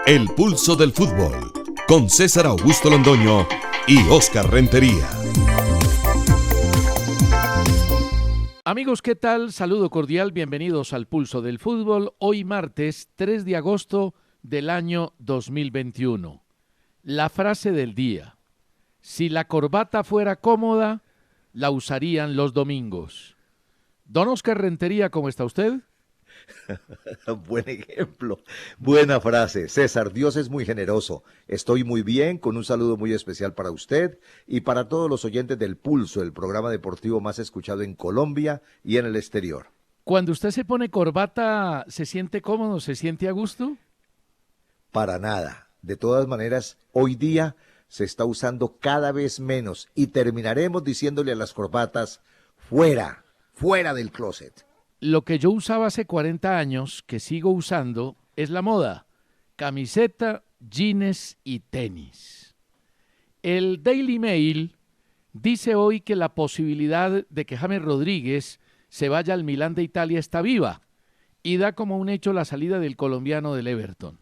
El pulso del fútbol, con César Augusto Londoño y Óscar Rentería. Amigos, ¿qué tal? Saludo cordial, bienvenidos al Pulso del Fútbol, hoy martes 3 de agosto del año 2021. La frase del día: si la corbata fuera cómoda, la usarían los domingos. Don Óscar Rentería, ¿cómo está usted? Buen ejemplo, buena frase. César, Dios es muy generoso. Estoy muy bien, con un saludo muy especial para usted y para todos los oyentes del Pulso, el programa deportivo más escuchado en Colombia y en el exterior. Cuando usted se pone corbata, ¿se siente cómodo, se siente a gusto? Para nada. De todas maneras, hoy día se está usando cada vez menos y terminaremos diciéndole a las corbatas, fuera, fuera del closet. Lo que yo usaba hace 40 años, que sigo usando, es la moda: camiseta, jeans y tenis. El Daily Mail dice hoy que la posibilidad de que James Rodríguez se vaya al Milán de Italia está viva y da como un hecho la salida del colombiano del Everton.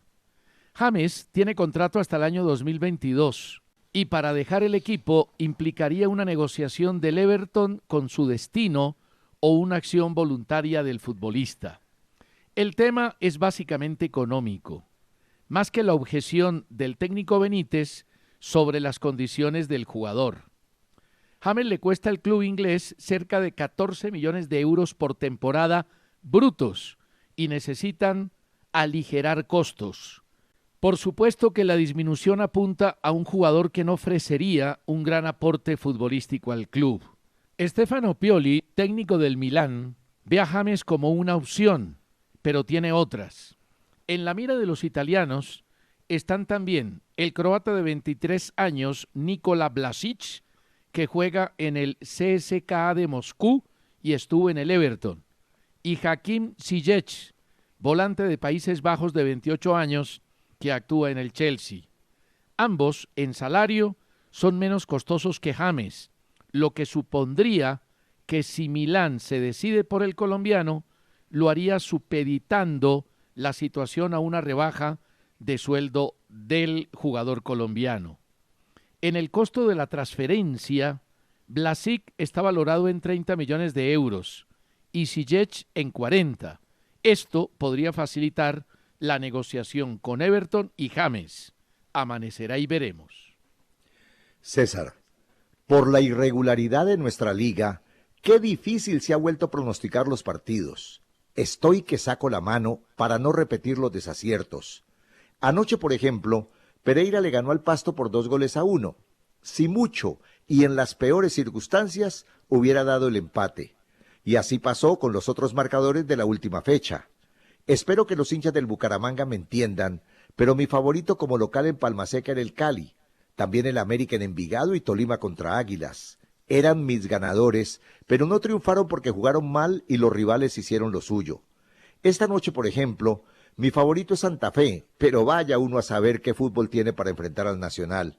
James tiene contrato hasta el año 2022 y para dejar el equipo implicaría una negociación del Everton con su destino o una acción voluntaria del futbolista. El tema es básicamente económico, más que la objeción del técnico Benítez sobre las condiciones del jugador. James le cuesta al club inglés cerca de 14 millones de euros por temporada brutos y necesitan aligerar costos. Por supuesto que la disminución apunta a un jugador que no ofrecería un gran aporte futbolístico al club. Stefano Pioli, técnico del Milán, ve a James como una opción, pero tiene otras. En la mira de los italianos están también el croata de 23 años, Nikola Vlasic, que juega en el CSKA de Moscú y estuvo en el Everton, y Hakim Ziyech, volante de Países Bajos de 28 años, que actúa en el Chelsea. Ambos, en salario, son menos costosos que James, lo que supondría que si Milán se decide por el colombiano, lo haría supeditando la situación a una rebaja de sueldo del jugador colombiano. En el costo de la transferencia, Vlasic está valorado en 30 millones de euros y Ziyech en 40. Esto podría facilitar la negociación con Everton y James. Amanecerá y veremos. César, por la irregularidad de nuestra liga, qué difícil se ha vuelto pronosticar los partidos. Estoy que saco la mano para no repetir los desaciertos. Anoche, por ejemplo, Pereira le ganó al Pasto por 2-1. Si mucho y en las peores circunstancias hubiera dado el empate. Y así pasó con los otros marcadores de la última fecha. Espero que los hinchas del Bucaramanga me entiendan, pero mi favorito como local en Palmaseca era el Cali. También el América en Envigado y Tolima contra Águilas. Eran mis ganadores, pero no triunfaron porque jugaron mal y los rivales hicieron lo suyo. Esta noche, por ejemplo, mi favorito es Santa Fe, pero vaya uno a saber qué fútbol tiene para enfrentar al Nacional.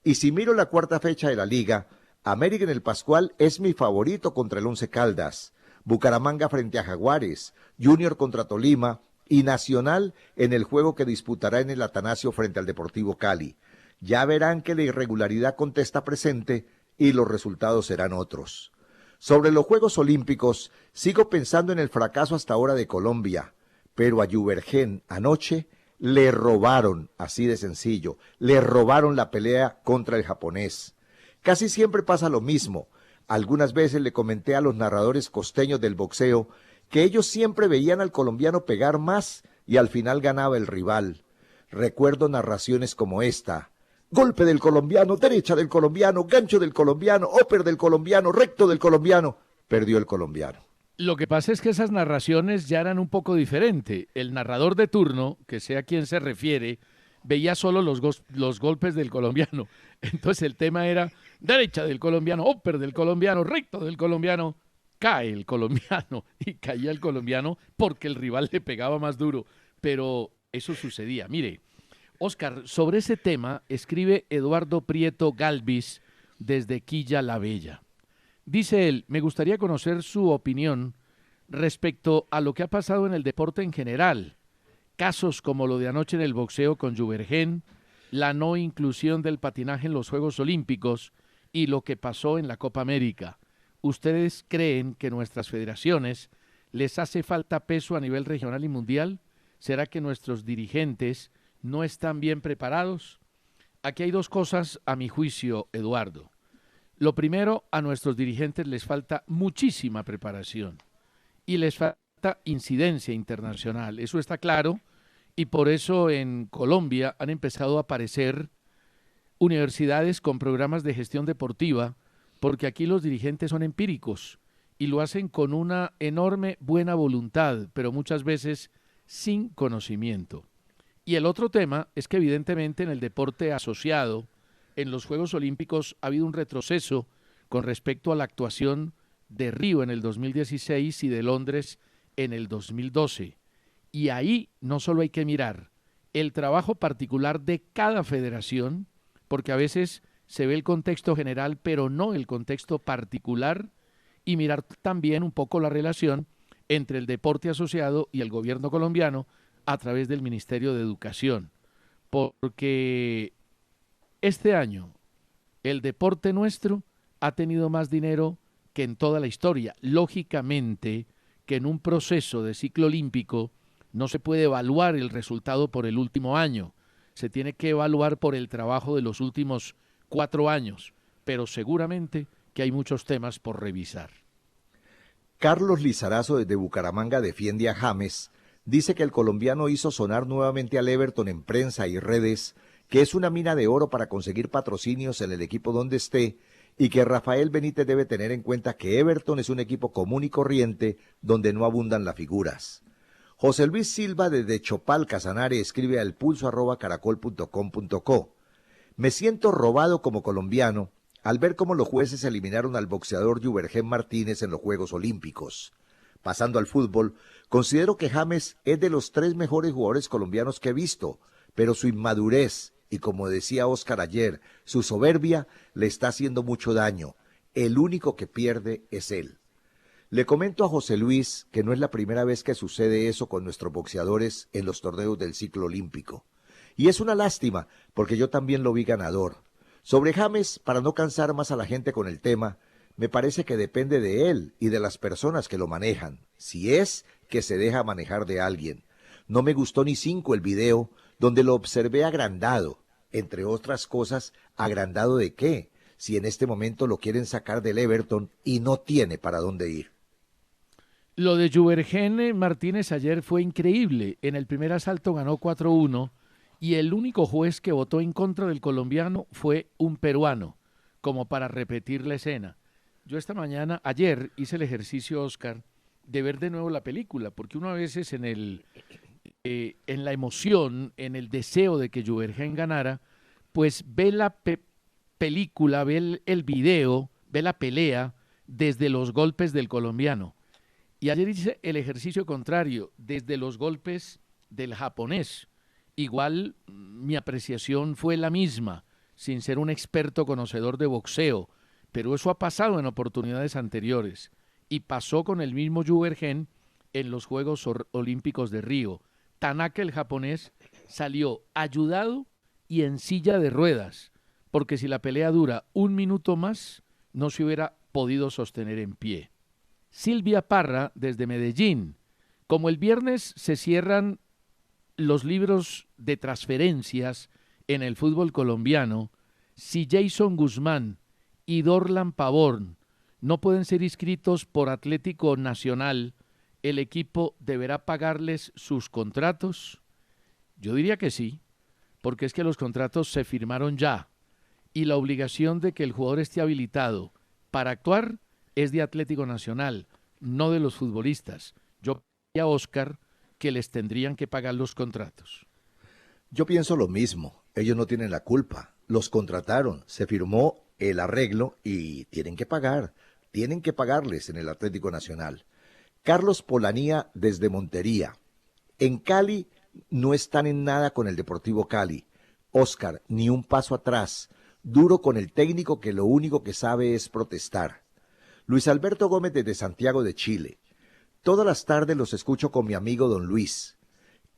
Y si miro la cuarta fecha de la Liga, América en el Pascual es mi favorito contra el Once Caldas, Bucaramanga frente a Jaguares, Junior contra Tolima y Nacional en el juego que disputará en el Atanasio frente al Deportivo Cali. Ya verán que la irregularidad contesta presente y los resultados serán otros. Sobre los Juegos Olímpicos, sigo pensando en el fracaso hasta ahora de Colombia, pero a Juvergen anoche le robaron, así de sencillo, le robaron la pelea contra el japonés. Casi siempre pasa lo mismo. Algunas veces le comenté a los narradores costeños del boxeo que ellos siempre veían al colombiano pegar más y al final ganaba el rival. Recuerdo narraciones como esta: golpe del colombiano, derecha del colombiano, gancho del colombiano, upper del colombiano, recto del colombiano. Perdió el colombiano. Lo que pasa es que esas narraciones ya eran un poco diferentes. El narrador de turno, que sea a quien se refiere, veía solo los golpes del colombiano. Entonces el tema era derecha del colombiano, upper del colombiano, recto del colombiano. Cae el colombiano y caía el colombiano porque el rival le pegaba más duro. Pero eso sucedía. Mire, Óscar, sobre ese tema escribe Eduardo Prieto Galvis desde Quilla la Bella. Dice él: me gustaría conocer su opinión respecto a lo que ha pasado en el deporte en general. Casos como lo de anoche en el boxeo con Juvergen, la no inclusión del patinaje en los Juegos Olímpicos y lo que pasó en la Copa América. ¿Ustedes creen que nuestras federaciones les hace falta peso a nivel regional y mundial? ¿Será que nuestros dirigentes no están bien preparados? Aquí hay dos cosas a mi juicio, Eduardo. Lo primero, a nuestros dirigentes les falta muchísima preparación y les falta incidencia internacional. Eso está claro y por eso en Colombia han empezado a aparecer universidades con programas de gestión deportiva, porque aquí los dirigentes son empíricos y lo hacen con una enorme buena voluntad, pero muchas veces sin conocimiento. Y el otro tema es que evidentemente en el deporte asociado, en los Juegos Olímpicos ha habido un retroceso con respecto a la actuación de Río en el 2016 y de Londres en el 2012. Y ahí no solo hay que mirar el trabajo particular de cada federación, porque a veces se ve el contexto general, pero no el contexto particular, y mirar también un poco la relación entre el deporte asociado y el gobierno colombiano a través del Ministerio de Educación. Porque este año el deporte nuestro ha tenido más dinero que en toda la historia. Lógicamente que en un proceso de ciclo olímpico no se puede evaluar el resultado por el último año, se tiene que evaluar por el trabajo de los últimos 4 años, pero seguramente que hay muchos temas por revisar. Carlos Lizarazo desde Bucaramanga defiende a James, dice que el colombiano hizo sonar nuevamente al Everton en prensa y redes, que es una mina de oro para conseguir patrocinios en el equipo donde esté, y que Rafael Benítez debe tener en cuenta que Everton es un equipo común y corriente donde no abundan las figuras. José Luis Silva desde Chopal, Casanare, escribe al pulso@caracol.com.co. Me siento robado como colombiano al ver cómo los jueces eliminaron al boxeador Juvergen Martínez en los Juegos Olímpicos. Pasando al fútbol, considero que James es de los 3 mejores jugadores colombianos que he visto, pero su inmadurez y, como decía Oscar ayer, su soberbia le está haciendo mucho daño. El único que pierde es él. Le comento a José Luis que no es la primera vez que sucede eso con nuestros boxeadores en los torneos del ciclo olímpico. Y es una lástima, porque yo también lo vi ganador. Sobre James, para no cansar más a la gente con el tema, me parece que depende de él y de las personas que lo manejan, si es que se deja manejar de alguien. No me gustó ni 5 el video, donde lo observé agrandado. Entre otras cosas, ¿agrandado de qué? Si en este momento lo quieren sacar del Everton y no tiene para dónde ir. Lo de Juvergen Martínez ayer fue increíble. En el primer asalto ganó 4-1 y el único juez que votó en contra del colombiano fue un peruano, como para repetir la escena. Yo ayer hice el ejercicio, Oscar, de ver de nuevo la película, porque uno a veces en la emoción, en el deseo de que Juvergen ganara, pues ve la película, ve el video, ve la pelea desde los golpes del colombiano. Y ayer hice el ejercicio contrario, desde los golpes del japonés. Igual mi apreciación fue la misma, sin ser un experto conocedor de boxeo, pero eso ha pasado en oportunidades anteriores. Y pasó con el mismo Juvergen en los Juegos Olímpicos de Río. Tanaka, el japonés, salió ayudado y en silla de ruedas, porque si la pelea dura 1 minuto más, no se hubiera podido sostener en pie. Silvia Parra, desde Medellín. Como el viernes se cierran los libros de transferencias en el fútbol colombiano, si Jason Guzmán y Dorlan Pavón no pueden ser inscritos por Atlético Nacional, ¿el equipo deberá pagarles sus contratos? Yo diría que sí, porque es que los contratos se firmaron ya y la obligación de que el jugador esté habilitado para actuar es de Atlético Nacional, no de los futbolistas. Yo diría a Oscar que les tendrían que pagar los contratos. Yo pienso lo mismo, ellos no tienen la culpa, los contrataron, se firmó el arreglo y tienen que pagarles en el Atlético Nacional. Carlos Polanía desde Montería. En Cali no están en nada con el Deportivo Cali. Oscar, ni un paso atrás, duro con el técnico que lo único que sabe es protestar. Luis Alberto Gómez desde Santiago de Chile. Todas las tardes los escucho con mi amigo don Luis.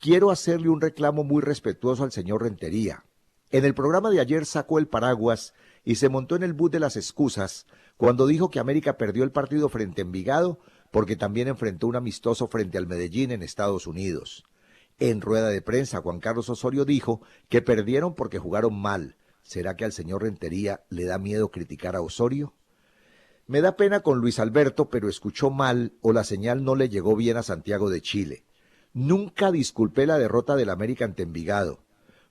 quiero hacerle un reclamo muy respetuoso al señor Rentería. En el programa de ayer sacó el paraguas y se montó en el bus de las excusas cuando dijo que América perdió el partido frente a Envigado porque también enfrentó un amistoso frente al Medellín en Estados Unidos. En rueda de prensa, Juan Carlos Osorio dijo que perdieron porque jugaron mal. ¿Será que al señor Rentería le da miedo criticar a Osorio? Me da pena con Luis Alberto, pero escuchó mal o la señal no le llegó bien a Santiago de Chile. Nunca disculpé la derrota del América ante Envigado.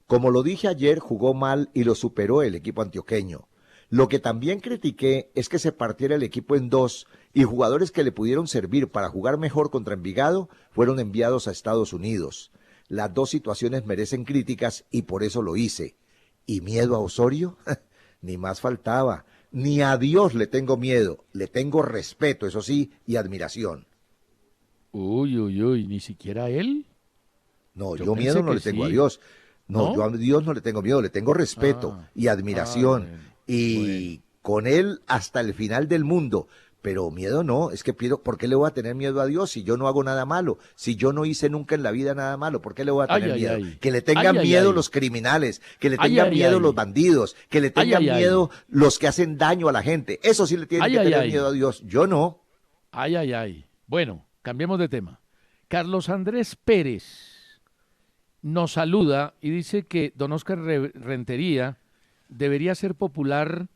Como lo dije ayer, jugó mal y lo superó el equipo antioqueño. Lo que también critiqué es que se partiera el equipo en dos y jugadores que le pudieron servir para jugar mejor contra Envigado fueron enviados a Estados Unidos. Las dos situaciones merecen críticas y por eso lo hice. ¿Y miedo a Osorio? Ni más faltaba. Ni a Dios le tengo miedo, le tengo respeto, eso sí, y admiración. Uy, ni siquiera a él. No, Yo yo miedo pensé no que le tengo a sí. Dios. No, ¿No? yo a Dios no le tengo miedo, le tengo respeto y admiración. Bueno, Y bueno. con él hasta el final del mundo. Pero miedo no, es que pido, ¿por qué le voy a tener miedo a Dios si yo no hago nada malo? Si yo no hice nunca en la vida nada malo, ¿por qué le voy a Ay, tener ay, miedo? ay. Que le Ay, tengan ay, miedo ay. los criminales, que le Ay, tengan ay, miedo los ay. bandidos, que le Ay, tengan ay, ay. miedo los que hacen daño a la gente. Eso sí le tienen Ay, que ay, tener ay. miedo a Dios. Yo no. Ay, ay, ay. Bueno, cambiemos de tema. Carlos Andrés Pérez nos saluda y dice que don Oscar Rentería debería ser popular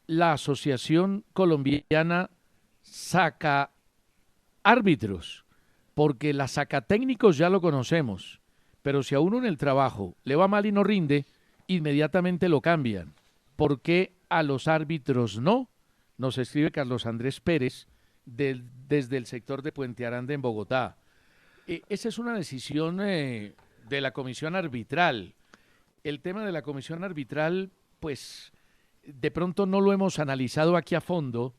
la Asociación Colombiana Saca Árbitros, porque la sacatécnicos ya lo conocemos, pero si a uno en el trabajo le va mal y no rinde, inmediatamente lo cambian. ¿Por qué a los árbitros no? Nos escribe Carlos Andrés Pérez desde el sector de Puente Aranda en Bogotá. Esa es una decisión de la comisión arbitral. El tema de la comisión arbitral, pues de pronto no lo hemos analizado aquí a fondo.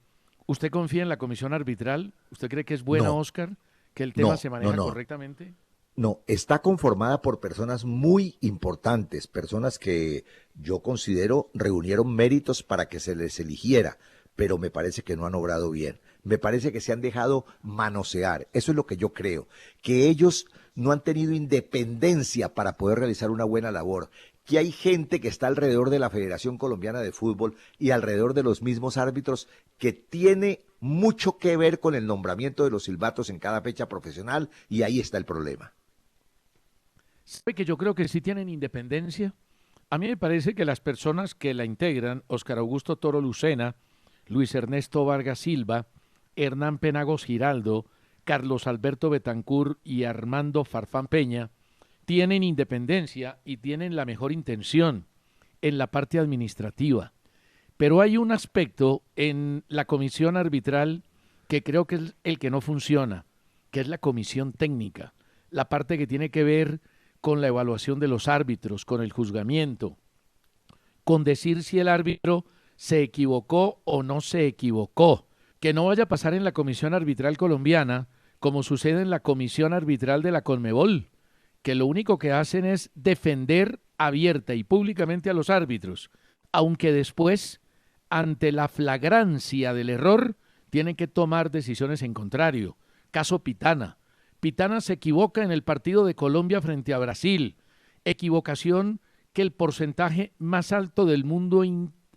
¿Usted confía en la comisión arbitral? ¿Usted cree que es buena, No, Oscar? ¿Que el tema no, se no, maneja no. correctamente? No, está conformada por personas muy importantes, personas que yo considero reunieron méritos para que se les eligiera, pero me parece que no han obrado bien. Me parece que se han dejado manosear. Eso es lo que yo creo, que ellos no han tenido independencia para poder realizar una buena labor, que hay gente que está alrededor de la Federación Colombiana de Fútbol y alrededor de los mismos árbitros que tiene mucho que ver con el nombramiento de los silbatos en cada fecha profesional y ahí está el problema. ¿Sabe que yo creo que sí tienen independencia? A mí me parece que las personas que la integran, Óscar Augusto Toro Lucena, Luis Ernesto Vargas Silva, Hernán Penagos Giraldo, Carlos Alberto Betancur y Armando Farfán Peña, tienen independencia y tienen la mejor intención en la parte administrativa. Pero hay un aspecto en la comisión arbitral que creo que es el que no funciona, que es la comisión técnica, la parte que tiene que ver con la evaluación de los árbitros, con el juzgamiento, con decir si el árbitro se equivocó o no se equivocó. Que no vaya a pasar en la comisión arbitral colombiana como sucede en la comisión arbitral de la Conmebol, que lo único que hacen es defender abierta y públicamente a los árbitros, aunque después, ante la flagrancia del error, tienen que tomar decisiones en contrario. Caso Pitana. Pitana se equivoca en el partido de Colombia frente a Brasil. Equivocación que el porcentaje más alto del mundo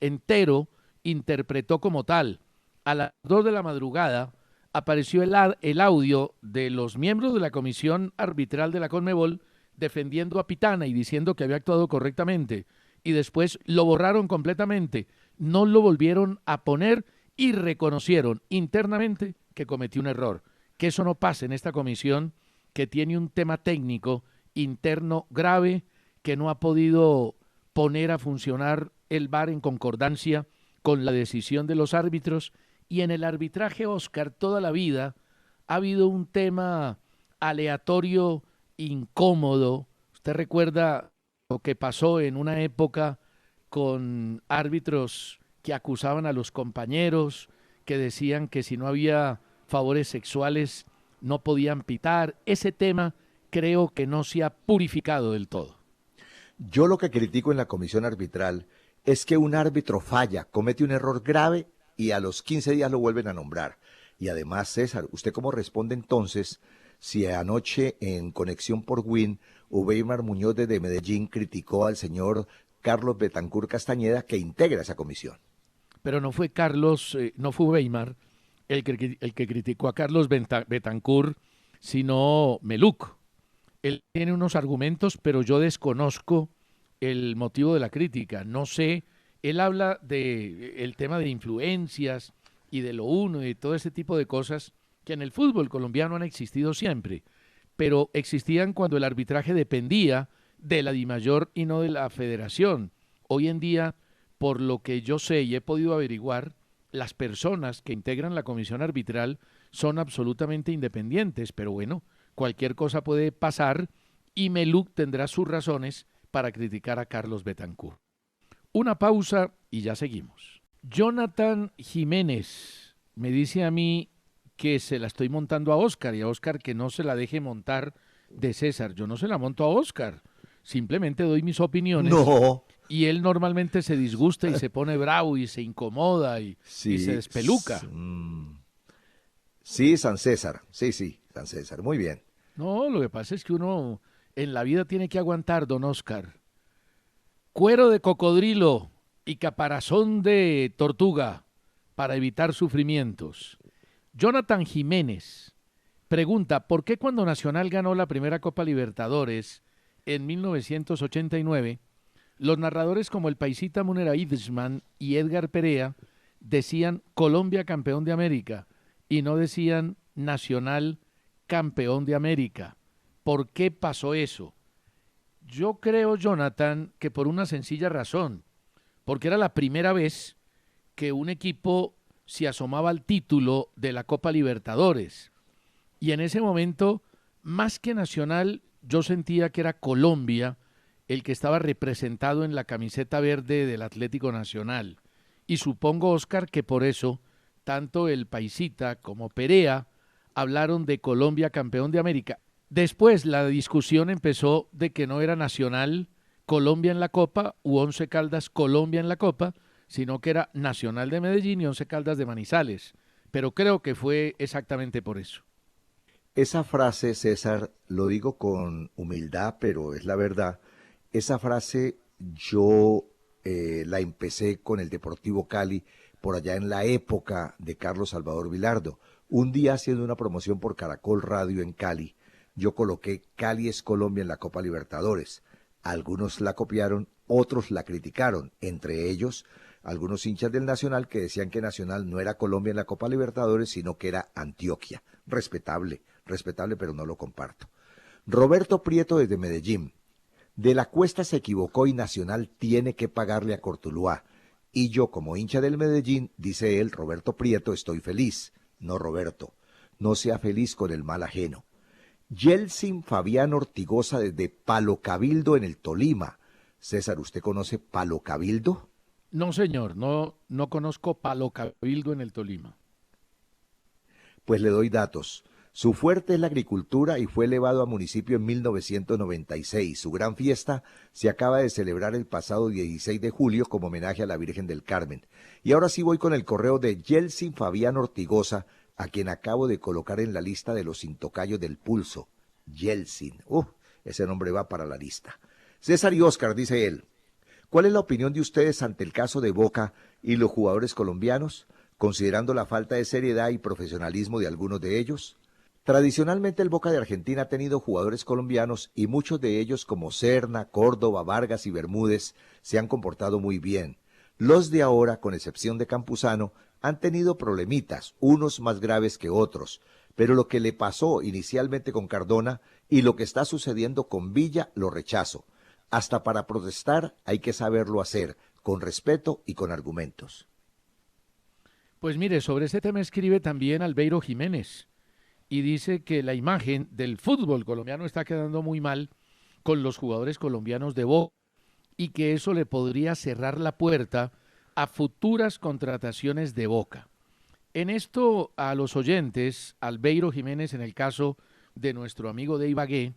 entero interpretó como tal. A las 2 de la madrugada apareció el audio de los miembros de la comisión arbitral de la Conmebol defendiendo a Pitana y diciendo que había actuado correctamente. Y después lo borraron completamente. No lo volvieron a poner y reconocieron internamente que cometió un error. Que eso no pase en esta comisión que tiene un tema técnico interno grave que no ha podido poner a funcionar el VAR en concordancia con la decisión de los árbitros. Y en el arbitraje, Oscar, toda la vida ha habido un tema aleatorio, incómodo. Usted recuerda lo que pasó en una época con árbitros que acusaban a los compañeros, que decían que si no había favores sexuales no podían pitar. Ese tema creo que no se ha purificado del todo. Yo lo que critico en la comisión arbitral es que un árbitro falla, comete un error grave y a los 15 días lo vuelven a nombrar. Y además, César, ¿usted cómo responde entonces si anoche en Conexión por Win, Ubeimar Muñoz desde Medellín criticó al señor Carlos Betancur Castañeda, que integra esa comisión. Pero no fue Carlos, no fue Weimar el que criticó a Carlos Betancur, sino Meluc. Él tiene unos argumentos, pero yo desconozco el motivo de la crítica. No sé, él habla de el tema de influencias y de lo uno y de todo ese tipo de cosas que en el fútbol colombiano han existido siempre, pero existían cuando el arbitraje dependía de la DIMAYOR y no de la federación. Hoy en día, por lo que yo sé y he podido averiguar, las personas que integran la comisión arbitral son absolutamente independientes, pero bueno, cualquier cosa puede pasar y Meluc tendrá sus razones para criticar a Carlos Betancur. Una pausa y ya seguimos. Jonathan Jiménez me dice a mí que se la estoy montando a Oscar y a Oscar que no se la deje montar de César. Yo no se la monto a Oscar, simplemente doy mis opiniones. No. Y él normalmente se disgusta y se pone bravo y se incomoda y se despeluca. Sí, San César. Sí, San César. Muy bien. No, lo que pasa es que uno en la vida tiene que aguantar, don Oscar. Cuero de cocodrilo y caparazón de tortuga para evitar sufrimientos. Jonathan Jiménez pregunta, ¿por qué cuando Nacional ganó la primera Copa Libertadores en 1989, los narradores como el paisita Munera Idesman y Edgar Perea decían Colombia campeón de América y no decían Nacional campeón de América? ¿Por qué pasó eso? Yo creo, Jonathan, que por una sencilla razón, porque era la primera vez que un equipo se asomaba al título de la Copa Libertadores. Y en ese momento, más que Nacional, yo sentía que era Colombia el que estaba representado en la camiseta verde del Atlético Nacional. Y supongo, Oscar, que por eso, tanto el paisita como Perea hablaron de Colombia campeón de América. Después la discusión empezó de que no era Nacional Colombia en la Copa u Once Caldas Colombia en la Copa, sino que era Nacional de Medellín y Once Caldas de Manizales. Pero creo que fue exactamente por eso. Esa frase, César, lo digo con humildad, pero es la verdad. Esa frase yo la empecé con el Deportivo Cali por allá en la época de Carlos Salvador Vilardo. Un día haciendo una promoción por Caracol Radio en Cali, yo coloqué Cali es Colombia en la Copa Libertadores. Algunos la copiaron, otros la criticaron, entre ellos algunos hinchas del Nacional que decían que Nacional no era Colombia en la Copa Libertadores, sino que era Antioquia. Respetable, pero no lo comparto. Roberto Prieto desde Medellín. De la Cuesta se equivocó y Nacional tiene que pagarle a Cortuluá. Y yo, como hincha del Medellín, dice él, Roberto Prieto, estoy feliz. No, Roberto, no sea feliz con el mal ajeno. Yeltsin Fabián Ortigosa desde Palo Cabildo en el Tolima. César, ¿usted conoce Palo Cabildo? No, señor, no conozco Palo Cabildo en el Tolima. Pues le doy datos. Su fuerte es la agricultura y fue elevado a municipio en 1996. Su gran fiesta se acaba de celebrar el pasado 16 de julio como homenaje a la Virgen del Carmen. Y ahora sí voy con el correo de Yeltsin Fabián Ortigosa, a quien acabo de colocar en la lista de los intocayos del pulso. Yeltsin. Ese nombre va para la lista. César y Oscar, dice él. ¿Cuál es la opinión de ustedes ante el caso de Boca y los jugadores colombianos, considerando la falta de seriedad y profesionalismo de algunos de ellos? Tradicionalmente el Boca de Argentina ha tenido jugadores colombianos y muchos de ellos como Serna, Córdoba, Vargas y Bermúdez se han comportado muy bien. Los de ahora, con excepción de Campuzano, han tenido problemitas, unos más graves que otros, pero lo que le pasó inicialmente con Cardona y lo que está sucediendo con Villa lo rechazo. Hasta para protestar hay que saberlo hacer, con respeto y con argumentos. Pues mire, sobre ese tema escribe también Albeiro Jiménez y dice que la imagen del fútbol colombiano está quedando muy mal con los jugadores colombianos de Boca y que eso le podría cerrar la puerta a futuras contrataciones de Boca. En esto a los oyentes, Albeiro Jiménez en el caso de nuestro amigo de Ibagué,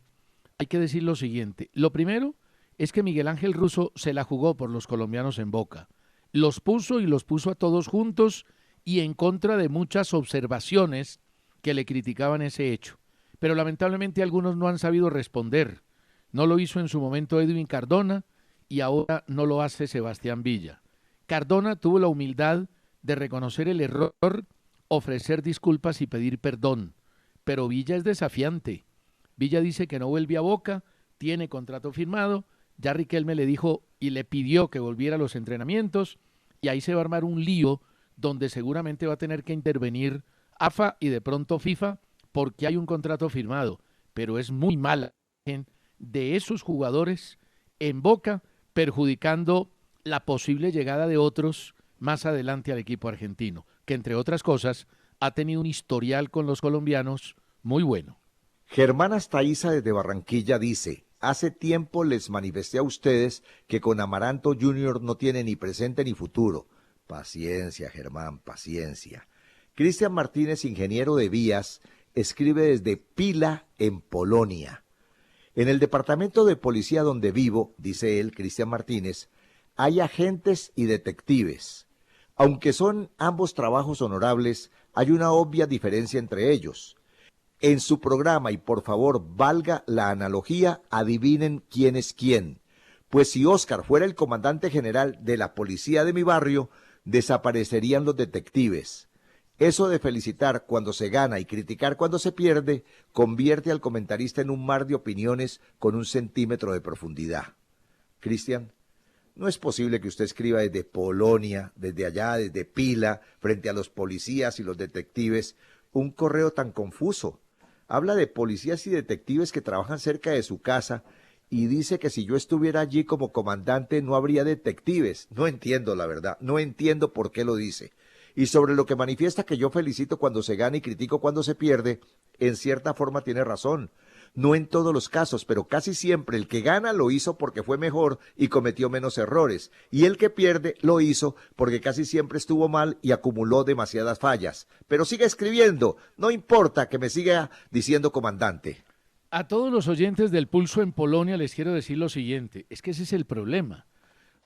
hay que decir lo siguiente. Lo primero es que Miguel Ángel Russo se la jugó por los colombianos en Boca. Los puso y los puso a todos juntos y en contra de muchas observaciones que le criticaban ese hecho. pero lamentablemente algunos no han sabido responder. No lo hizo en su momento Edwin Cardona y ahora no lo hace Sebastián Villa. Cardona tuvo la humildad de reconocer el error, ofrecer disculpas y pedir perdón, pero Villa es desafiante. Villa dice que no vuelve a Boca, tiene contrato firmado, ya Riquelme le dijo y le pidió que volviera a los entrenamientos y ahí se va a armar un lío donde seguramente va a tener que intervenir AFA y de pronto FIFA porque hay un contrato firmado, pero es muy mala de esos jugadores en Boca, perjudicando la posible llegada de otros más adelante al equipo argentino, que entre otras cosas ha tenido un historial con los colombianos muy bueno. Germán Astaiza desde Barranquilla dice: hace tiempo les manifesté a ustedes que con Amaranto Junior no tiene ni presente ni futuro. Paciencia, Germán, paciencia. Cristian Martínez, ingeniero de vías, escribe desde Pila, en Polonia. En el departamento de policía donde vivo, dice él, Cristian Martínez, hay agentes y detectives. Aunque son ambos trabajos honorables, hay una obvia diferencia entre ellos. En su programa, y por favor valga la analogía, adivinen quién es quién. Pues si Óscar fuera el comandante general de la policía de mi barrio, desaparecerían los detectives. Eso de felicitar cuando se gana y criticar cuando se pierde, convierte al comentarista en un mar de opiniones con 1 centímetro de profundidad. Cristian, no es posible que usted escriba desde Polonia, desde allá, desde Pila, frente a los policías y los detectives, un correo tan confuso. Habla de policías y detectives que trabajan cerca de su casa y dice que si yo estuviera allí como comandante no habría detectives. No entiendo, la verdad, no entiendo por qué lo dice. Y sobre lo que manifiesta que yo felicito cuando se gana y critico cuando se pierde, en cierta forma tiene razón. No en todos los casos, pero casi siempre el que gana lo hizo porque fue mejor y cometió menos errores. Y el que pierde lo hizo porque casi siempre estuvo mal y acumuló demasiadas fallas. Pero siga escribiendo, no importa que me siga diciendo comandante. A todos los oyentes del Pulso en Polonia les quiero decir lo siguiente, es que ese es el problema.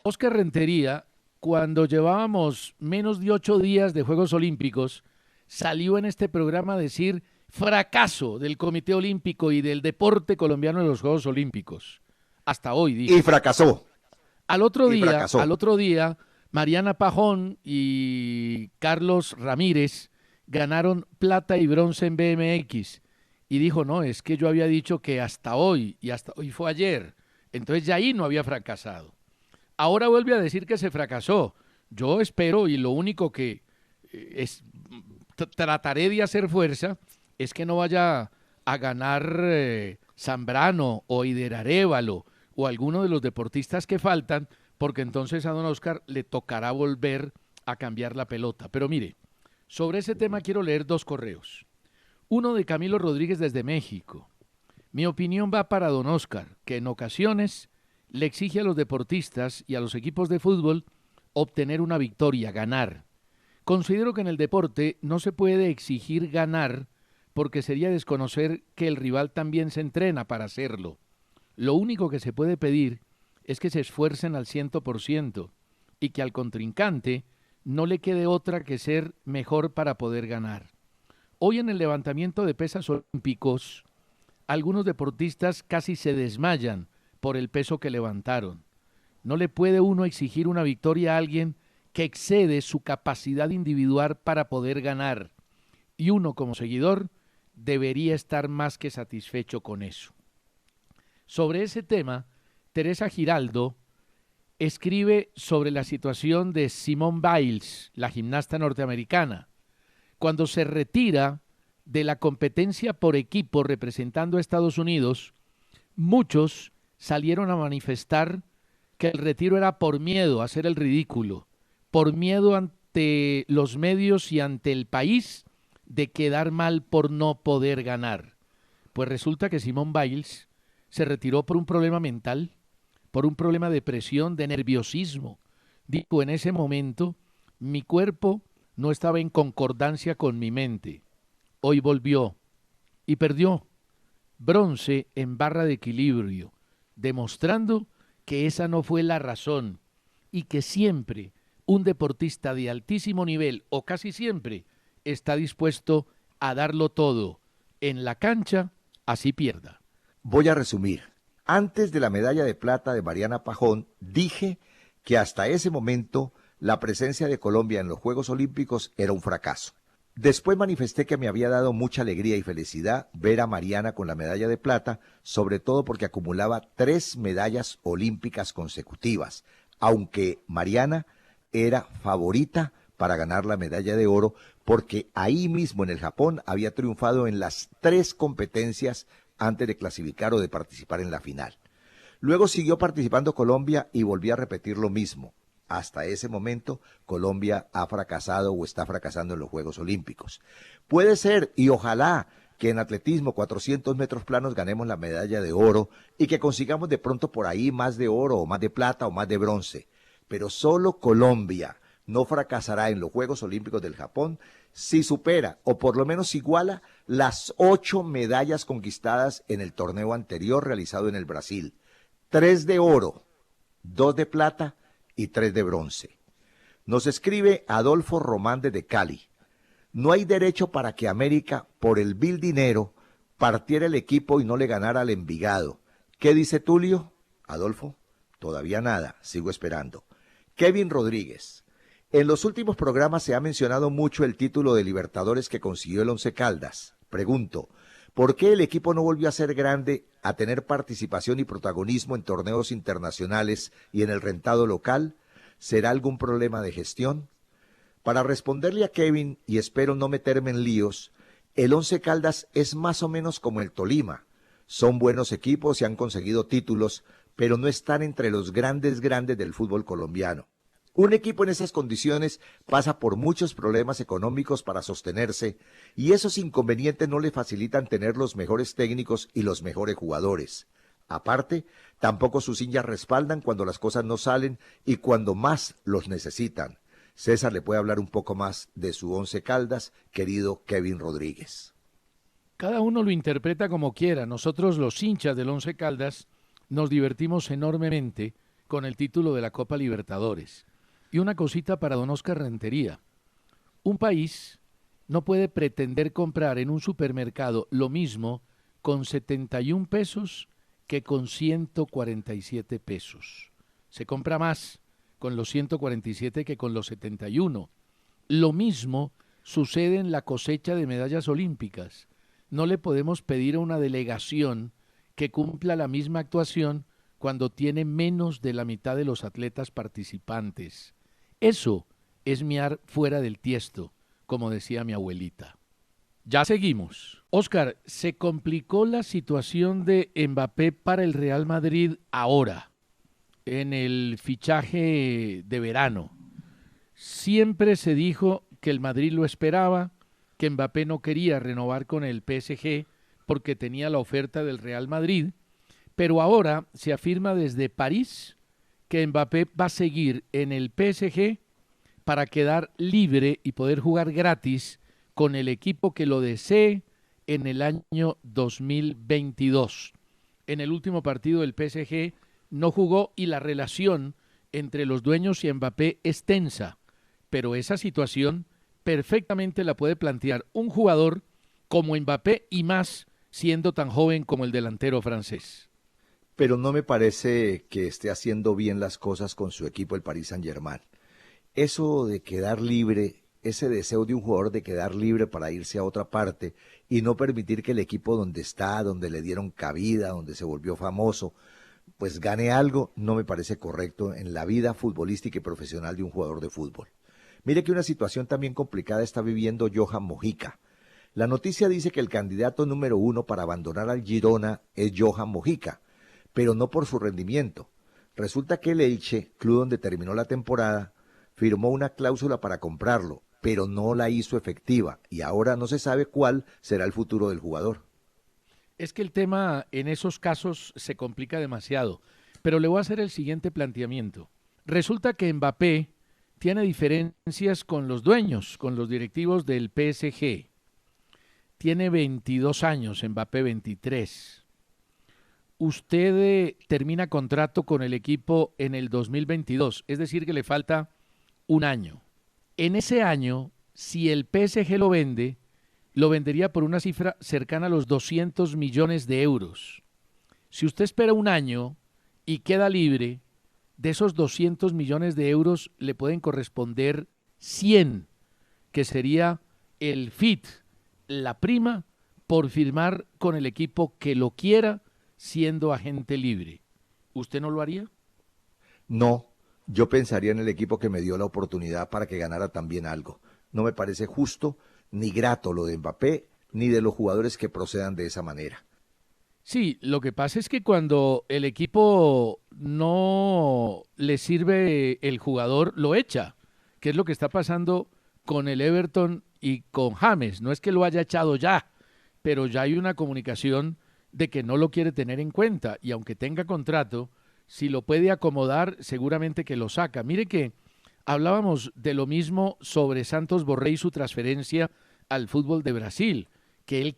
Óscar Rentería, cuando llevábamos menos de 8 días de Juegos Olímpicos, salió en este programa a decir fracaso del Comité Olímpico y del deporte colombiano en los Juegos Olímpicos. Hasta hoy, dijo. Y fracasó. Al otro día, Mariana Pajón y Carlos Ramírez ganaron plata y bronce en BMX. Y dijo, no, es que yo había dicho que hasta hoy, y hasta hoy fue ayer. Entonces ya ahí no había fracasado. Ahora vuelve a decir que se fracasó. Yo espero, y lo único que trataré de hacer fuerza, es que no vaya a ganar Zambrano o Ider Arévalo o alguno de los deportistas que faltan, porque entonces a don Óscar le tocará volver a cambiar la pelota. Pero mire, sobre ese tema quiero leer 2 correos. Uno de Camilo Rodríguez desde México. Mi opinión va para don Óscar, que en ocasiones le exige a los deportistas y a los equipos de fútbol obtener una victoria, ganar. Considero que en el deporte no se puede exigir ganar porque sería desconocer que el rival también se entrena para hacerlo. Lo único que se puede pedir es que se esfuercen al 100% y que al contrincante no le quede otra que ser mejor para poder ganar. Hoy en el levantamiento de pesas olímpicos, algunos deportistas casi se desmayan por el peso que levantaron. No le puede uno exigir una victoria a alguien que excede su capacidad individual para poder ganar. Y uno como seguidor debería estar más que satisfecho con eso. Sobre ese tema, Teresa Giraldo escribe sobre la situación de Simone Biles, la gimnasta norteamericana. Cuando se retira de la competencia por equipo representando a Estados Unidos, muchos salieron a manifestar que el retiro era por miedo a hacer el ridículo, por miedo ante los medios y ante el país de quedar mal por no poder ganar. Pues resulta que Simone Biles se retiró por un problema mental, por un problema de presión, de nerviosismo. Dijo, en ese momento, mi cuerpo no estaba en concordancia con mi mente. Hoy volvió y perdió bronce en barra de equilibrio, demostrando que esa no fue la razón y que siempre un deportista de altísimo nivel, o casi siempre, está dispuesto a darlo todo en la cancha así pierda. Voy a resumir. Antes de la medalla de plata de Mariana Pajón, dije que hasta ese momento la presencia de Colombia en los Juegos Olímpicos era un fracaso. Después manifesté que me había dado mucha alegría y felicidad ver a Mariana con la medalla de plata, sobre todo porque acumulaba 3 medallas olímpicas consecutivas, aunque Mariana era favorita para ganar la medalla de oro, porque ahí mismo en el Japón había triunfado en las 3 competencias antes de clasificar o de participar en la final. Luego siguió participando Colombia y volví a repetir lo mismo. Hasta ese momento, Colombia ha fracasado o está fracasando en los Juegos Olímpicos. Puede ser, y ojalá, que en atletismo 400 metros planos ganemos la medalla de oro y que consigamos de pronto por ahí más de oro o más de plata o más de bronce. Pero solo Colombia no fracasará en los Juegos Olímpicos del Japón si supera o por lo menos iguala las 8 medallas conquistadas en el torneo anterior realizado en el Brasil. 3 de oro, 2 de plata y 3 de bronce. Nos escribe Adolfo Román desde Cali. No hay derecho para que América, por el vil dinero, partiera el equipo y no le ganara al Envigado. ¿Qué dice Tulio? Adolfo, todavía nada, sigo esperando. Kevin Rodríguez. En los últimos programas se ha mencionado mucho el título de Libertadores que consiguió el Once Caldas. Pregunto, ¿por qué el equipo no volvió a ser grande, a tener participación y protagonismo en torneos internacionales y en el rentado local? ¿Será algún problema de gestión? Para responderle a Kevin, y espero no meterme en líos, el Once Caldas es más o menos como el Tolima. Son buenos equipos y han conseguido títulos, pero no están entre los grandes del fútbol colombiano. Un equipo en esas condiciones pasa por muchos problemas económicos para sostenerse y esos inconvenientes no le facilitan tener los mejores técnicos y los mejores jugadores. Aparte, tampoco sus hinchas respaldan cuando las cosas no salen y cuando más los necesitan. César le puede hablar un poco más de su Once Caldas, querido Kevin Rodríguez. Cada uno lo interpreta como quiera. Nosotros, los hinchas del Once Caldas, nos divertimos enormemente con el título de la Copa Libertadores. Y una cosita para don Oscar Rentería. Un país no puede pretender comprar en un supermercado lo mismo con 71 pesos que con 147 pesos. Se compra más con los 147 que con los 71. Lo mismo sucede en la cosecha de medallas olímpicas. No le podemos pedir a una delegación que cumpla la misma actuación cuando tiene menos de la mitad de los atletas participantes. Eso es miar fuera del tiesto, como decía mi abuelita. Ya seguimos. Óscar, se complicó la situación de Mbappé para el Real Madrid ahora, en el fichaje de verano. Siempre se dijo que el Madrid lo esperaba, que Mbappé no quería renovar con el PSG porque tenía la oferta del Real Madrid, pero ahora se afirma desde París que Mbappé va a seguir en el PSG para quedar libre y poder jugar gratis con el equipo que lo desee en el año 2022. En el último partido del PSG no jugó y la relación entre los dueños y Mbappé es tensa, pero esa situación perfectamente la puede plantear un jugador como Mbappé y más siendo tan joven como el delantero francés. Pero no me parece que esté haciendo bien las cosas con su equipo, el Paris Saint-Germain. Eso de quedar libre, ese deseo de un jugador de quedar libre para irse a otra parte y no permitir que el equipo donde está, donde le dieron cabida, donde se volvió famoso, pues gane algo, no me parece correcto en la vida futbolística y profesional de un jugador de fútbol. Mire que una situación también complicada está viviendo Johan Mojica. La noticia dice que el candidato número 1 para abandonar al Girona es Johan Mojica, pero no por su rendimiento. Resulta que el Elche, club donde terminó la temporada, firmó una cláusula para comprarlo, pero no la hizo efectiva y ahora no se sabe cuál será el futuro del jugador. Es que el tema en esos casos se complica demasiado, pero le voy a hacer el siguiente planteamiento. Resulta que Mbappé tiene diferencias con los dueños, con los directivos del PSG. Tiene 22 años, Mbappé 23. Usted termina contrato con el equipo en el 2022, es decir que le falta un año. En ese año, si el PSG lo vende, lo vendería por una cifra cercana a los 200 millones de euros. Si usted espera un año y queda libre, de esos 200 millones de euros le pueden corresponder 100, que sería el FIT, la prima, por firmar con el equipo que lo quiera siendo agente libre. ¿Usted no lo haría? No, yo pensaría en el equipo que me dio la oportunidad para que ganara también algo. No me parece justo ni grato lo de Mbappé, ni de los jugadores que procedan de esa manera. Sí, lo que pasa es que cuando el equipo no le sirve el jugador, lo echa, que es lo que está pasando con el Everton y con James. No es que lo haya echado ya, pero ya hay una comunicación de que no lo quiere tener en cuenta y aunque tenga contrato, si lo puede acomodar, seguramente que lo saca. Mire que hablábamos de lo mismo sobre Santos Borré y su transferencia al fútbol de Brasil, que él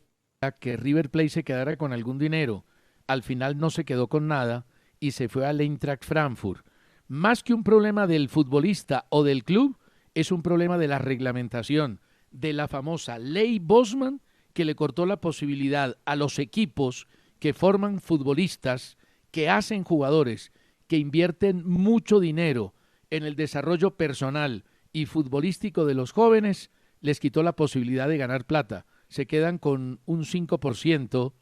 que River Plate se quedara con algún dinero. Al final no se quedó con nada y se fue al Eintracht Frankfurt. Más que un problema del futbolista o del club, es un problema de la reglamentación, de la famosa ley Bosman, que le cortó la posibilidad a los equipos que forman futbolistas, que hacen jugadores, que invierten mucho dinero en el desarrollo personal y futbolístico de los jóvenes, les quitó la posibilidad de ganar plata. Se quedan con un 5%,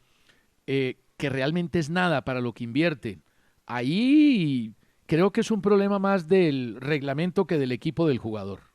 que realmente es nada para lo que invierten. Ahí creo que es un problema más del reglamento que del equipo del jugador.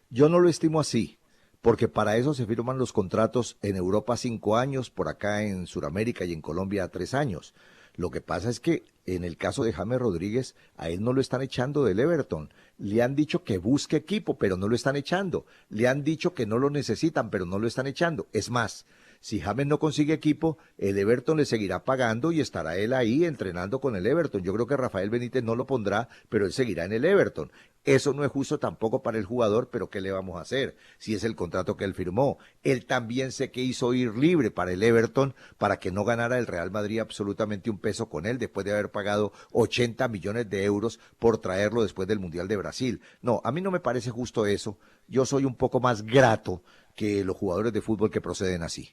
Yo no lo estimo así, porque para eso se firman los contratos en Europa 5 años, por acá en Sudamérica y en Colombia 3 años. Lo que pasa es que en el caso de James Rodríguez, a él no lo están echando del Everton. Le han dicho que busque equipo, pero no lo están echando. Le han dicho que no lo necesitan, pero no lo están echando. Es más, si James no consigue equipo, el Everton le seguirá pagando y estará él ahí entrenando con el Everton. Yo creo que Rafael Benítez no lo pondrá, pero él seguirá en el Everton. Eso no es justo tampoco para el jugador, pero ¿qué le vamos a hacer? Si es el contrato que él firmó. Él también se quiso ir libre para el Everton para que no ganara el Real Madrid absolutamente un peso con él después de haber pagado 80 millones de euros por traerlo después del Mundial de Brasil. No, a mí no me parece justo eso. Yo soy un poco más grato que los jugadores de fútbol que proceden así.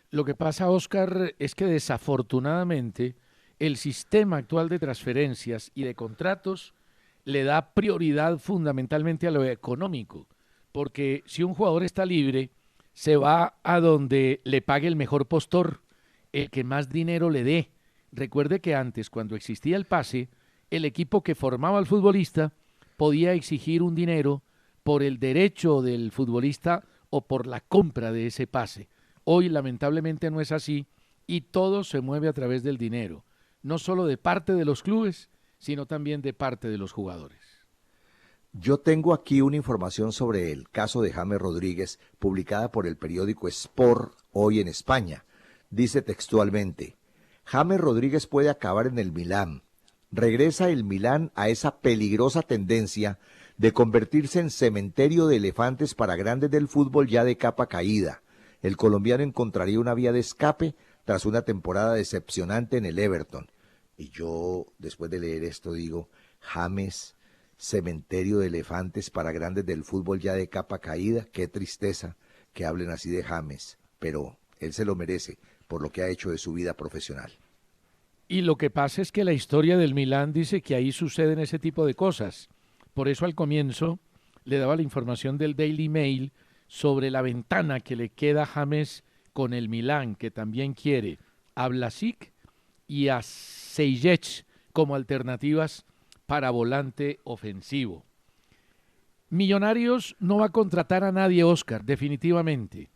Lo que pasa, Oscar, es que desafortunadamente el sistema actual de transferencias y de contratos le da prioridad fundamentalmente a lo económico, porque si un jugador está libre, se va a donde le pague el mejor postor, el que más dinero le dé. Recuerde que antes, cuando existía el pase, el equipo que formaba al futbolista podía exigir un dinero por el derecho del futbolista o por la compra de ese pase. Hoy lamentablemente no es así y todo se mueve a través del dinero, no solo de parte de los clubes, sino también de parte de los jugadores. Yo tengo aquí una información sobre el caso de James Rodríguez, publicada por el periódico Sport hoy en España. Dice textualmente: James Rodríguez puede acabar en el Milán. Regresa el Milán a esa peligrosa tendencia de convertirse en cementerio de elefantes para grandes del fútbol ya de capa caída. El colombiano encontraría una vía de escape tras una temporada decepcionante en el Everton. Y yo, después de leer esto, digo, James, cementerio de elefantes para grandes del fútbol ya de capa caída, qué tristeza que hablen así de James, pero él se lo merece por lo que ha hecho de su vida profesional. Y lo que pasa es que la historia del Milán dice que ahí suceden ese tipo de cosas. Por eso al comienzo le daba la información del Daily Mail sobre la ventana que le queda a James con el Milán, que también quiere a Vlasic y a Sejic como alternativas para volante ofensivo. Millonarios no va a contratar a nadie, Oscar, definitivamente.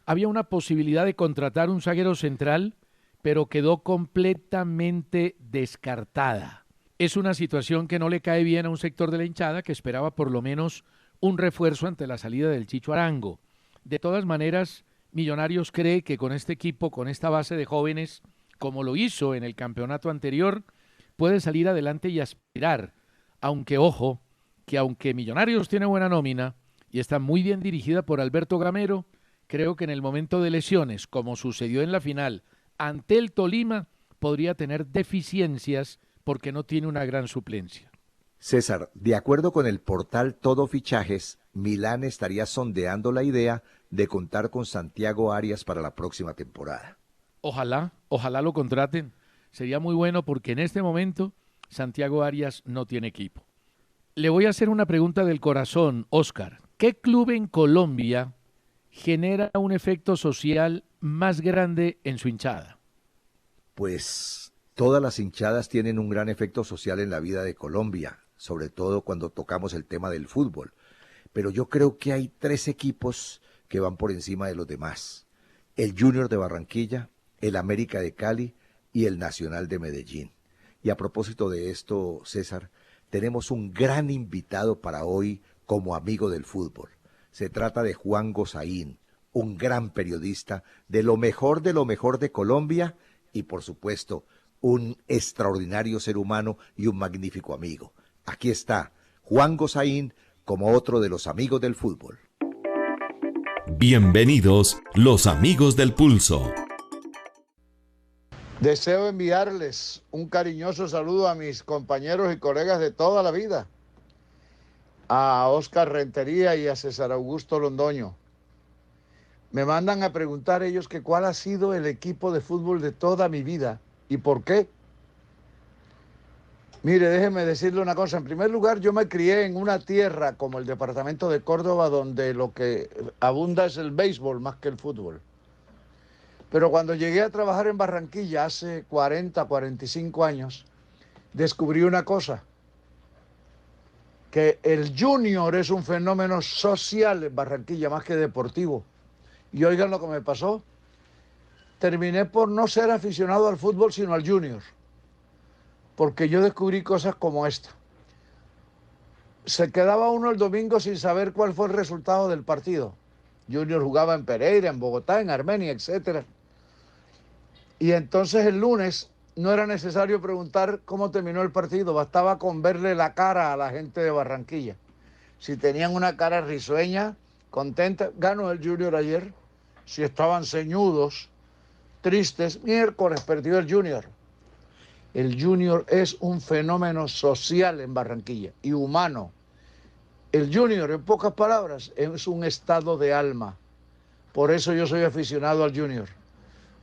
Había una posibilidad de contratar un zaguero central, pero quedó completamente descartada. Es una situación que no le cae bien a un sector de la hinchada que esperaba por lo menos un refuerzo ante la salida del Chicho Arango. De todas maneras, Millonarios cree que con este equipo, con esta base de jóvenes, como lo hizo en el campeonato anterior, puede salir adelante y aspirar. Aunque, ojo, que aunque Millonarios tiene buena nómina y está muy bien dirigida por Alberto Gamero, creo que en el momento de lesiones, como sucedió en la final ante el Tolima, podría tener deficiencias porque no tiene una gran suplencia. César, de acuerdo con el portal Todo Fichajes, Milán estaría sondeando la idea de contar con Santiago Arias para la próxima temporada. Ojalá lo contraten. Sería muy bueno porque en este momento Santiago Arias no tiene equipo. Le voy a hacer una pregunta del corazón, Óscar. ¿Qué club en Colombia genera un efecto social más grande en su hinchada? Pues todas las hinchadas tienen un gran efecto social en la vida de Colombia, sobre todo cuando tocamos el tema del fútbol. Pero yo creo que hay tres equipos que van por encima de los demás. El Junior de Barranquilla, el América de Cali y el Nacional de Medellín. Y a propósito de esto, César, tenemos un gran invitado para hoy como amigo del fútbol. Se trata de Juan Gozaín, un gran periodista de lo mejor de Colombia y, por supuesto, un extraordinario ser humano y un magnífico amigo. Aquí está Juan Gozaín como otro de los amigos del fútbol. Bienvenidos los amigos del pulso. Deseo enviarles un cariñoso saludo a mis compañeros y colegas de toda la vida, a Óscar Rentería y a César Augusto Londoño. Me mandan a preguntar ellos que cuál ha sido el equipo de fútbol de toda mi vida y por qué. Mire, déjeme decirle una cosa. En primer lugar, yo me crié en una tierra como el departamento de Córdoba, donde lo que abunda es el béisbol más que el fútbol. Pero cuando llegué a trabajar en Barranquilla hace 45 años, descubrí una cosa, que el Junior es un fenómeno social en Barranquilla más que deportivo. Y oigan lo que me pasó. Terminé por no ser aficionado al fútbol, sino al Junior. Porque yo descubrí cosas como esta. Se quedaba uno el domingo sin saber cuál fue el resultado del partido. Junior jugaba en Pereira, en Bogotá, en Armenia, etcétera. Y entonces el lunes no era necesario preguntar cómo terminó el partido, bastaba con verle la cara a la gente de Barranquilla. Si tenían una cara risueña, contenta, ganó el Junior ayer. Si estaban ceñudos, tristes, miércoles perdió el Junior. El Junior es un fenómeno social en Barranquilla y humano. El Junior, en pocas palabras, es un estado de alma. Por eso yo soy aficionado al Junior.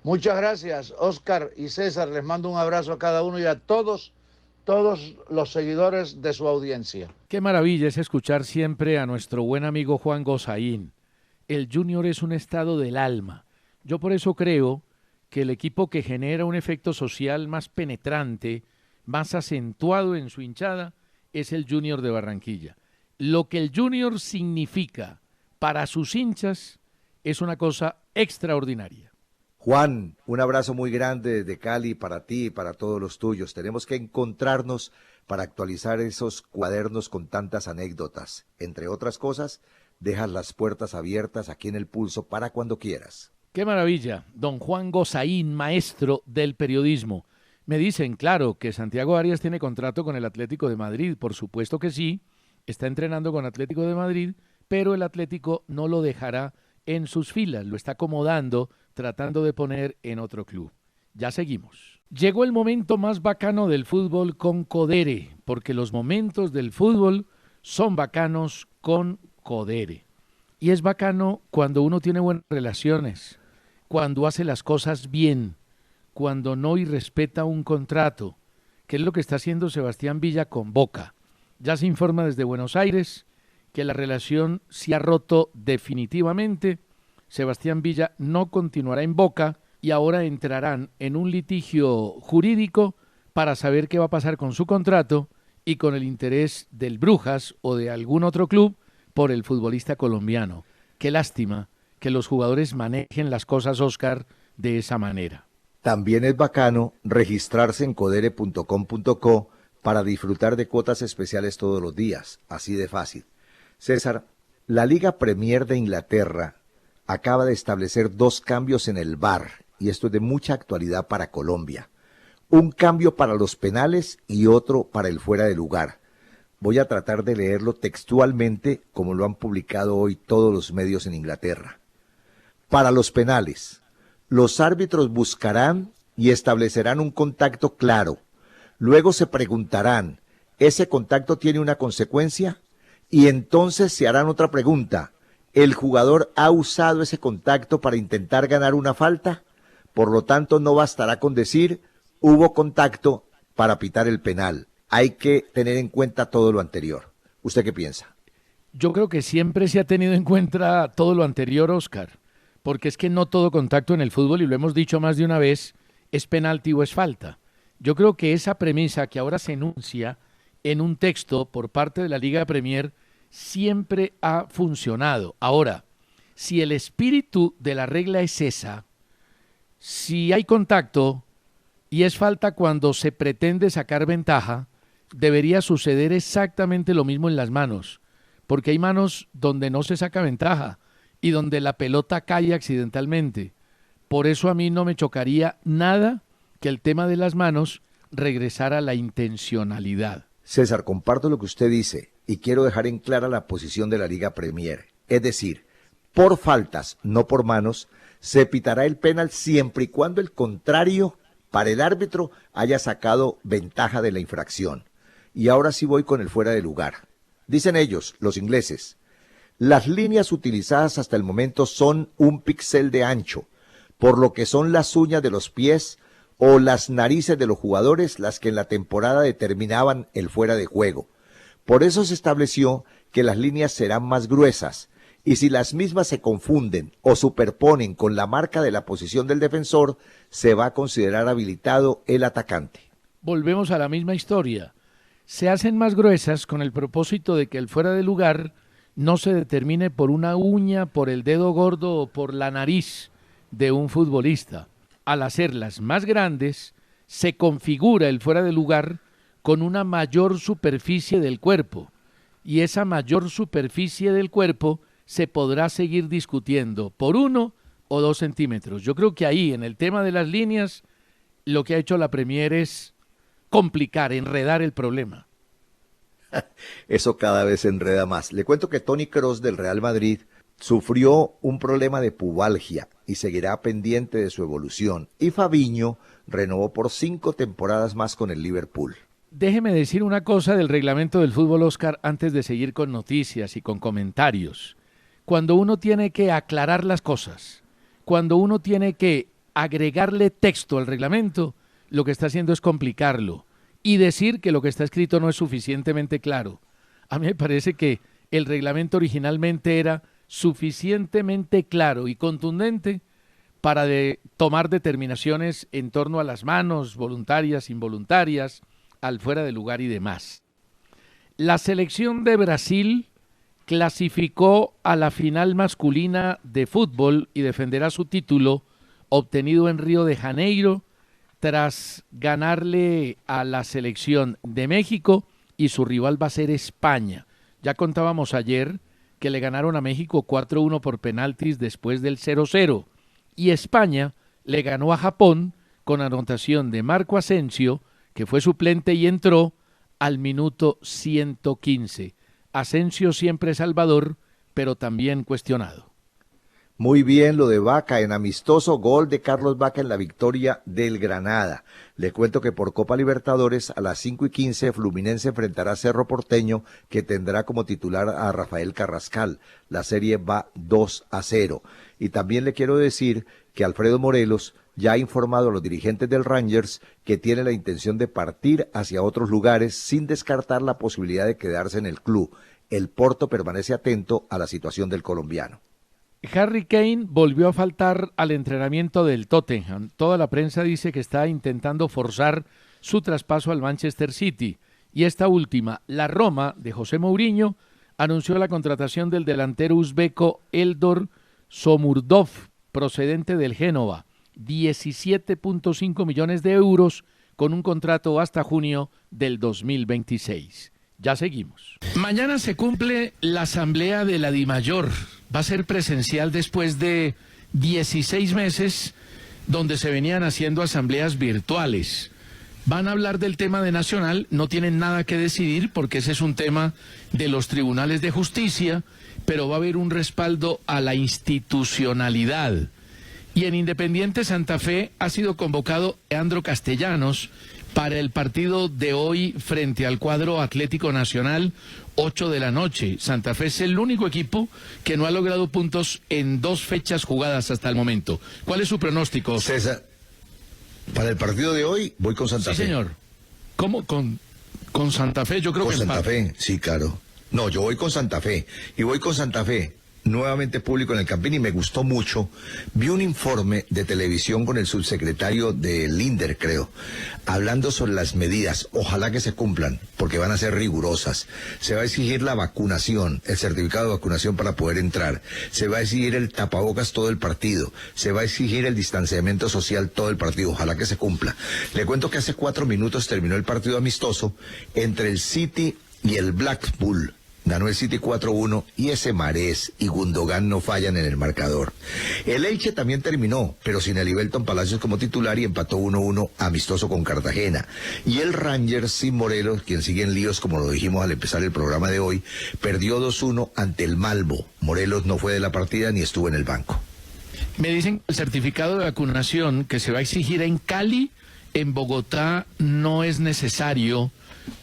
Muchas gracias, Óscar y César. Les mando un abrazo a cada uno y a todos los seguidores de su audiencia. Qué maravilla es escuchar siempre a nuestro buen amigo Juan Gozaín. El Junior es un estado del alma. Yo por eso creo que el equipo que genera un efecto social más penetrante, más acentuado en su hinchada, es el Junior de Barranquilla. Lo que el Junior significa para sus hinchas es una cosa extraordinaria. Juan, un abrazo muy grande desde Cali para ti y para todos los tuyos. Tenemos que encontrarnos para actualizar esos cuadernos con tantas anécdotas. Entre otras cosas, dejas las puertas abiertas aquí en El Pulso para cuando quieras. ¡Qué maravilla! Don Juan Gozaín, maestro del periodismo. Me dicen, claro, que Santiago Arias tiene contrato con el Atlético de Madrid. Por supuesto que sí, está entrenando con Atlético de Madrid, pero el Atlético no lo dejará en sus filas, lo está acomodando, tratando de poner en otro club. Ya seguimos. Llegó el momento más bacano del fútbol con Codere, porque los momentos del fútbol son bacanos con Codere. Y es bacano cuando uno tiene buenas relaciones, cuando hace las cosas bien, cuando no irrespeta un contrato, que es lo que está haciendo Sebastián Villa con Boca. Ya se informa desde Buenos Aires que la relación se ha roto definitivamente. Sebastián Villa no continuará en Boca y ahora entrarán en un litigio jurídico para saber qué va a pasar con su contrato y con el interés del Brujas o de algún otro club por el futbolista colombiano. Qué lástima que los jugadores manejen las cosas, Óscar, de esa manera. También es bacano registrarse en codere.com.co para disfrutar de cuotas especiales todos los días, así de fácil. César, la Liga Premier de Inglaterra acaba de establecer 2 cambios en el VAR, y esto es de mucha actualidad para Colombia. Un cambio para los penales y otro para el fuera de lugar. Voy a tratar de leerlo textualmente como lo han publicado hoy todos los medios en Inglaterra. Para los penales, los árbitros buscarán y establecerán un contacto claro. Luego se preguntarán, ese contacto tiene una consecuencia y entonces se harán otra pregunta. ¿El jugador ha usado ese contacto para intentar ganar una falta? Por lo tanto, no bastará con decir hubo contacto para pitar el penal. Hay que tener en cuenta todo lo anterior. ¿Usted qué piensa? Yo creo que siempre se ha tenido en cuenta todo lo anterior, Oscar, porque es que no todo contacto en el fútbol, y lo hemos dicho más de una vez, es penalti o es falta. Yo creo que esa premisa que ahora se enuncia en un texto por parte de la Liga Premier siempre ha funcionado. Ahora, si el espíritu de la regla es esa, si hay contacto y es falta cuando se pretende sacar ventaja, debería suceder exactamente lo mismo en las manos, porque hay manos donde no se saca ventaja y donde la pelota cae accidentalmente. Por eso a mí no me chocaría nada que el tema de las manos regresara a la intencionalidad. César, comparto lo que usted dice y quiero dejar en clara la posición de la Liga Premier. Es decir, por faltas, no por manos, se pitará el penal siempre y cuando el contrario, para el árbitro, haya sacado ventaja de la infracción. Y ahora sí voy con el fuera de lugar. Dicen ellos, los ingleses, las líneas utilizadas hasta el momento son un píxel de ancho, por lo que son las uñas de los pies o las narices de los jugadores las que en la temporada determinaban el fuera de juego. Por eso se estableció que las líneas serán más gruesas, y si las mismas se confunden o superponen con la marca de la posición del defensor, se va a considerar habilitado el atacante. Volvemos a la misma historia. Se hacen más gruesas con el propósito de que el fuera de lugar no se determine por una uña, por el dedo gordo o por la nariz de un futbolista. Al hacerlas más grandes, se configura el fuera de lugar con una mayor superficie del cuerpo, y esa mayor superficie del cuerpo se podrá seguir discutiendo por 1 o 2 centímetros. Yo creo que ahí, en el tema de las líneas, lo que ha hecho la Premier es complicar, enredar el problema. Eso cada vez se enreda más. Le cuento que Toni Kroos del Real Madrid sufrió un problema de pubalgia y seguirá pendiente de su evolución. Y Fabinho renovó por 5 temporadas más con el Liverpool. Déjeme decir una cosa del reglamento del fútbol, Oscar, antes de seguir con noticias y con comentarios. Cuando uno tiene que aclarar las cosas, cuando uno tiene que agregarle texto al reglamento, lo que está haciendo es complicarlo y decir que lo que está escrito no es suficientemente claro. A mí me parece que el reglamento originalmente era suficientemente claro y contundente para tomar determinaciones en torno a las manos, voluntarias, involuntarias, al fuera de lugar y demás. La selección de Brasil clasificó a la final masculina de fútbol y defenderá su título obtenido en Río de Janeiro tras ganarle a la selección de México, y su rival va a ser España. Ya contábamos ayer que le ganaron a México 4-1 por penaltis después del 0-0, y España le ganó a Japón con anotación de Marco Asensio, que fue suplente y entró al minuto 115. Asensio siempre salvador, pero también cuestionado. Muy bien lo de Vaca, en amistoso gol de Carlos Vaca en la victoria del Granada. Le cuento que por Copa Libertadores a las 5:15 Fluminense enfrentará a Cerro Porteño, que tendrá como titular a Rafael Carrascal. La serie va 2-0. Y también le quiero decir que Alfredo Morelos ya ha informado a los dirigentes del Rangers que tiene la intención de partir hacia otros lugares sin descartar la posibilidad de quedarse en el club. El Porto permanece atento a la situación del colombiano. Harry Kane volvió a faltar al entrenamiento del Tottenham. Toda la prensa dice que está intentando forzar su traspaso al Manchester City. Y esta última, la Roma de José Mourinho, anunció la contratación del delantero uzbeco Eldor Somurdov, procedente del Génova. 17.5 millones de euros con un contrato hasta junio del 2026. Ya seguimos. Mañana se cumple la asamblea de la DIMAYOR. Va a ser presencial después de 16 meses donde se venían haciendo asambleas virtuales. Van a hablar del tema de Nacional, no tienen nada que decidir porque ese es un tema de los tribunales de justicia, pero va a haber un respaldo a la institucionalidad. Y en Independiente Santa Fe ha sido convocado Leandro Castellanos para el partido de hoy frente al cuadro Atlético Nacional, 8 de la noche. Santa Fe es el único equipo que no ha logrado puntos en 2 fechas jugadas hasta el momento. ¿Cuál es su pronóstico? César, para el partido de hoy voy con Santa Fe. Sí, señor. ¿Cómo? ¿Con Santa Fe? Yo creo Con que Santa empate. Fe, sí, claro. No, yo voy con Santa Fe. Y voy con Santa Fe. Nuevamente público en el Campín y me gustó mucho. Vi un informe de televisión con el subsecretario de Linder, creo, hablando sobre las medidas. Ojalá que se cumplan, porque van a ser rigurosas. Se va a exigir la vacunación, el certificado de vacunación para poder entrar. Se va a exigir el tapabocas todo el partido. Se va a exigir el distanciamiento social todo el partido. Ojalá que se cumpla. Le cuento que hace 4 minutos terminó el partido amistoso entre el City y el Blackpool. Ganó el City 4-1 y ese Marés y Gundogan no fallan en el marcador. El Elche también terminó, pero sin Elivelton Palacios como titular y empató 1-1 amistoso con Cartagena. Y el Rangers sin Morelos, quien sigue en líos como lo dijimos al empezar el programa de hoy, perdió 2-1 ante el Malbo. Morelos no fue de la partida ni estuvo en el banco. Me dicen que el certificado de vacunación que se va a exigir en Cali, en Bogotá, no es necesario,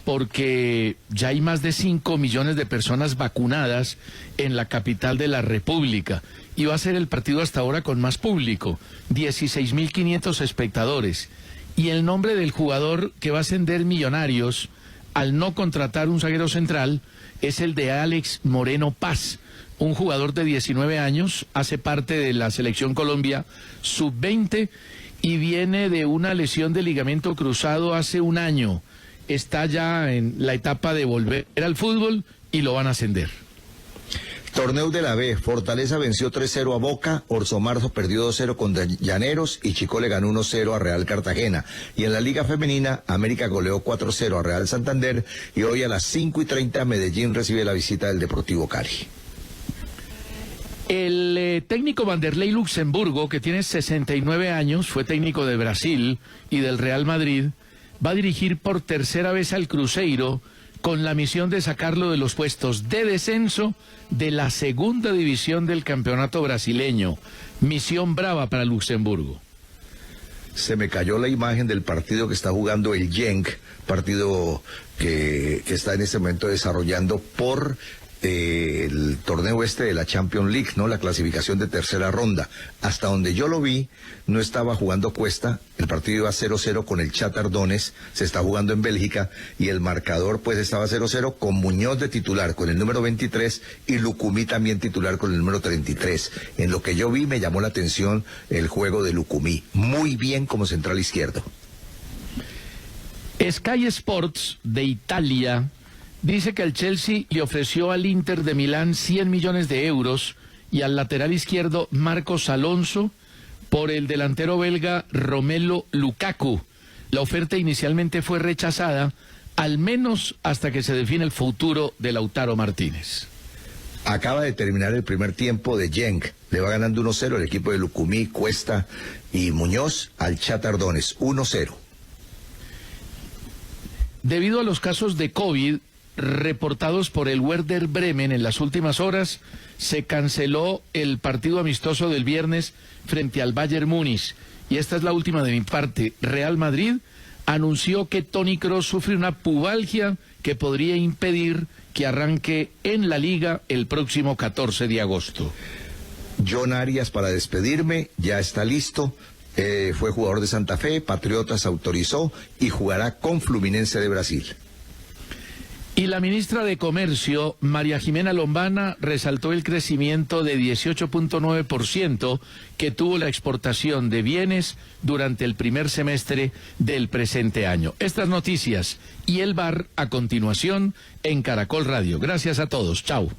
porque ya hay más de 5 millones de personas vacunadas en la capital de la República y va a ser el partido hasta ahora con más público, 16.500 espectadores. Y el nombre del jugador que va a ascender Millonarios al no contratar un zaguero central es el de Alex Moreno Paz, un jugador de 19 años, hace parte de la Selección Colombia sub-20 y viene de una lesión de ligamento cruzado hace un año. Está ya en la etapa de volver al fútbol y lo van a ascender. Torneo de la B, Fortaleza venció 3-0 a Boca, Orso Marzo perdió 2-0 contra Llaneros y Chico le ganó 1-0 a Real Cartagena. Y en la Liga Femenina, América goleó 4-0 a Real Santander y hoy a las 5:30 Medellín recibe la visita del Deportivo Cali. El técnico Vanderlei Luxemburgo, que tiene 69 años, fue técnico de Brasil y del Real Madrid, va a dirigir por tercera vez al Cruzeiro con la misión de sacarlo de los puestos de descenso de la segunda división del campeonato brasileño. Misión brava para Luxemburgo. Se me cayó la imagen del partido que está jugando el Genk, partido que está en este momento desarrollando por el torneo de la Champions League, ¿no? La clasificación de tercera ronda. Hasta donde yo lo vi, no estaba jugando Cuesta, el partido iba 0-0 con el Shakhtar Donetsk, se está jugando en Bélgica, y el marcador pues estaba 0-0 con Muñoz de titular, con el número 23, y Lucumí también titular con el número 33. En lo que yo vi me llamó la atención el juego de Lucumí, muy bien como central izquierdo. Sky Sports de Italia dice que el Chelsea le ofreció al Inter de Milán 100 millones de euros y al lateral izquierdo Marcos Alonso por el delantero belga Romelu Lukaku. La oferta inicialmente fue rechazada, al menos hasta que se define el futuro de Lautaro Martínez. Acaba de terminar el primer tiempo de Genk. Le va ganando 1-0 el equipo de Lucumí, Cuesta y Muñoz al Shakhtar Donetsk, 1-0. Debido a los casos de COVID reportados por el Werder Bremen en las últimas horas, se canceló el partido amistoso del viernes frente al Bayern Múnich. Y esta es la última de mi parte. Real Madrid anunció que Toni Kroos sufre una pubalgia que podría impedir que arranque en la Liga el próximo 14 de agosto. John Arias, para despedirme, ya está listo. Fue jugador de Santa Fe, Patriotas autorizó y jugará con Fluminense de Brasil. Y la ministra de Comercio, María Jimena Lombana, resaltó el crecimiento de 18.9% que tuvo la exportación de bienes durante el primer semestre del presente año. Estas noticias y el VAR a continuación en Caracol Radio. Gracias a todos. Chao.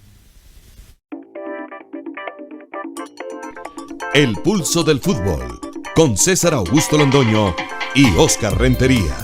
El pulso del fútbol con César Augusto Londoño y Oscar Rentería.